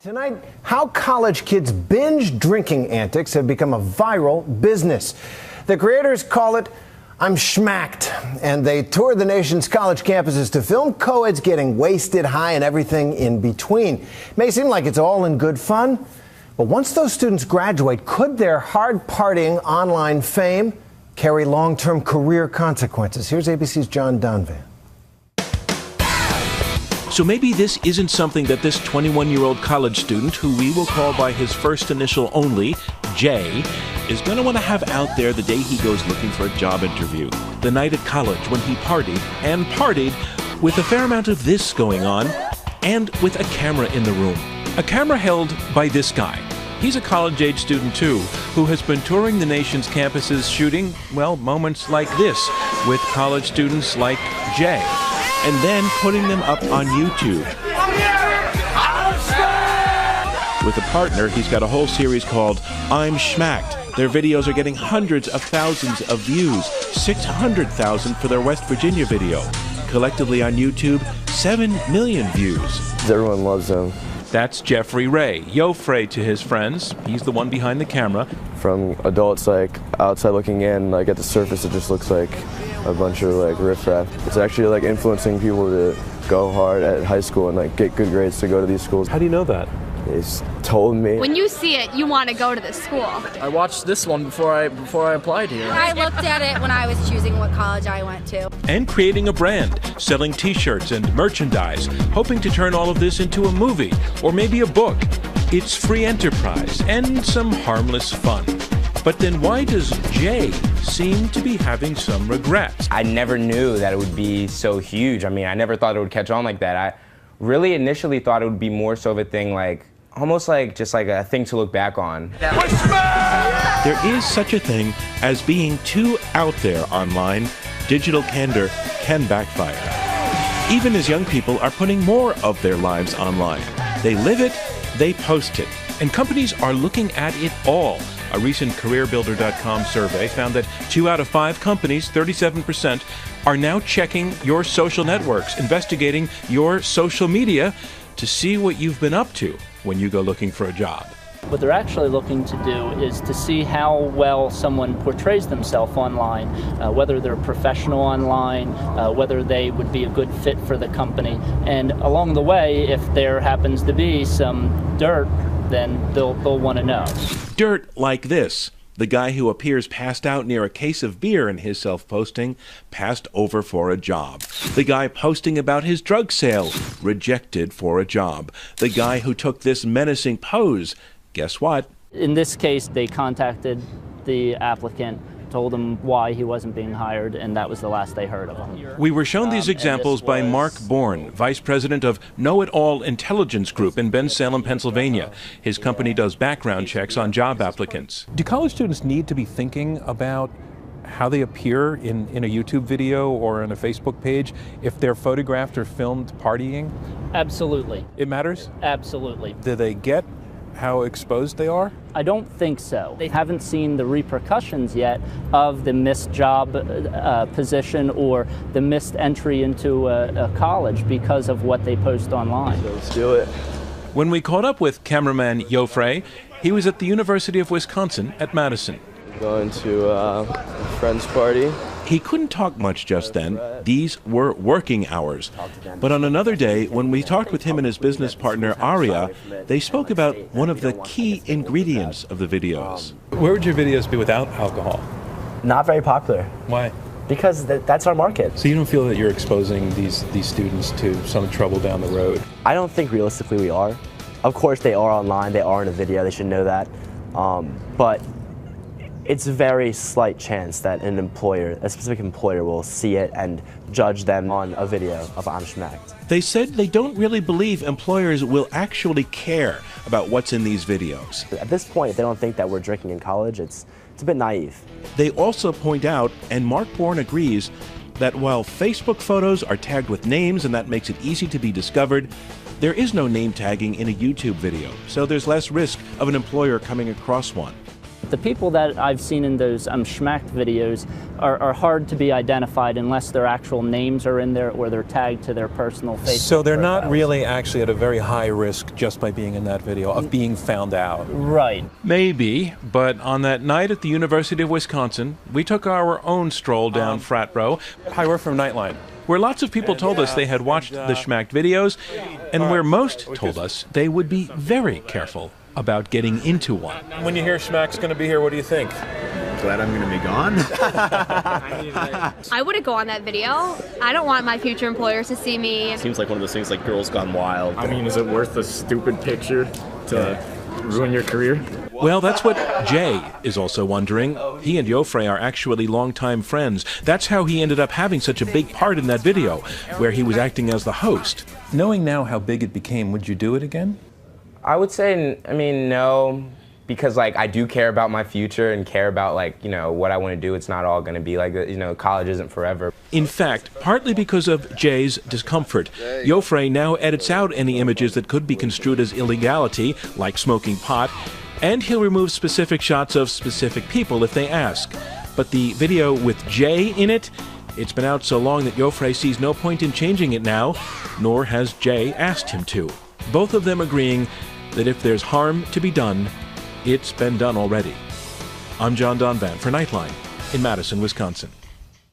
Tonight, how college kids' binge drinking antics have become a viral business. The creators call it I'm Schmacked, and they tour the nation's college campuses to film co-eds getting wasted, high, and everything in between. It may seem like it's all in good fun, but once those students graduate, could their hard partying online fame carry long-term career consequences? Here's ABC's John Donvan. So maybe this isn't something that this 21-year-old college student, who we will call by his first initial only, Jay, is going to want to have out there the day he goes looking for a job interview. The night at college when he partied with a fair amount of this going on, and with a camera in the room. A camera held by this guy. He's a college-age student, too, who has been touring the nation's campuses shooting, well, moments like this with college students like Jay, and then putting them up on YouTube. With a partner, he's got a whole series called I'm Schmacked. Their videos are getting hundreds of thousands of views, 600,000 for their West Virginia video. Collectively on YouTube, 7 million views. Everyone loves them. That's Jeffrey Ray, Yofray to his friends. He's the one behind the camera. From adults, like, outside looking in, like, at the surface, it just looks like a bunch of, like, riffraff. It's actually, like, influencing people to go hard at high school and, like, get good grades to go to these schools. How do you know that? They told me. When you see it, you want to go to this school. I watched this one before I applied here. I looked at it when I was choosing what college I went to. And creating a brand, selling t-shirts and merchandise, hoping to turn all of this into a movie or maybe a book. It's free enterprise and some harmless fun. But then why does Jay seem to be having some regrets? I never knew that it would be so huge. I mean, I never thought it would catch on like that. I really initially thought it would be more so of a thing like, almost like just like a thing to look back on. There is such a thing as being too out there online. Digital candor can backfire. Even as young people are putting more of their lives online. They live it, they post it. And companies are looking at it all. A recent CareerBuilder.com survey found that 2 out of 5 companies, 37%, are now checking your social networks, investigating your social media to see what you've been up to when you go looking for a job. What they're actually looking to do is to see how well someone portrays themselves online, whether they're professional online, whether they would be a good fit for the company. And along the way, if there happens to be some dirt, then they'll want to know. Dirt like this. The guy who appears passed out near a case of beer in his self-posting, passed over for a job. The guy posting about his drug sale, rejected for a job. The guy who took this menacing pose, guess what? In this case, they contacted the applicant, told him why he wasn't being hired, and that was the last they heard of him. We were shown these examples by Mark Bourne, Vice President of Know It All Intelligence Group in Bensalem, Pennsylvania. His company does background checks on job applicants. Do college students need to be thinking about how they appear in a YouTube video or on a Facebook page if they're photographed or filmed partying? Absolutely. It matters? Absolutely. Do they get how exposed they are? I don't think so. They haven't seen the repercussions yet of the missed job position or the missed entry into a college because of what they post online. Let's do it. When we caught up with cameraman Yofray, he was at the University of Wisconsin at Madison. Going to a friend's party. He couldn't talk much just then. These were working hours. But on another day, when we talked with him and his business partner, Aria, they spoke about one of the key ingredients of the videos. Where would your videos be without alcohol? Not very popular. Why? Because that's our market. So you don't feel that you're exposing these students to some trouble down the road? I don't think realistically we are. Of course they are online, they are in a video, they should know that. But it's a very slight chance that a specific employer will see it and judge them on a video of I'm Schmacked. They said they don't really believe employers will actually care about what's in these videos. At this point, if they don't think that we're drinking in college, it's a bit naive. They also point out, and Mark Bourne agrees, that while Facebook photos are tagged with names and that makes it easy to be discovered, there is no name tagging in a YouTube video, so there's less risk of an employer coming across one. The people that I've seen in those schmacked videos are hard to be identified unless their actual names are in there or they're tagged to their personal Facebook. So they're not profiles. really actually at a very high risk just by being in that video of being found out. Right. Maybe, but on that night at the University of Wisconsin, we took our own stroll down Frat Row. Hi, we're from Nightline. Where lots of people told us they had watched the schmacked videos, and where most told us they would be very careful about getting into one. When you hear Schmack's going to be here, what do you think? Glad I'm going to be gone. I wouldn't go on that video. I don't want my future employers to see me. Seems like one of those things like Girls Gone Wild. I mean, is it worth a stupid picture to ruin your career? Well, that's what Jay is also wondering. He and Joffrey are actually longtime friends. That's how he ended up having such a big part in that video, where he was acting as the host. Knowing now how big it became, would you do it again? I would say, I mean, no, because like I do care about my future and care about like, you know, what I want to do. It's not all going to be like, you know, college isn't forever. In fact, partly because of Jay's discomfort, Joffrey now edits out any images that could be construed as illegality, like smoking pot, and he'll remove specific shots of specific people if they ask. But the video with Jay in it, it's been out so long that Joffrey sees no point in changing it now, nor has Jay asked him to. Both of them agreeing that if there's harm to be done, it's been done already. I'm John Donvan for Nightline in Madison, Wisconsin.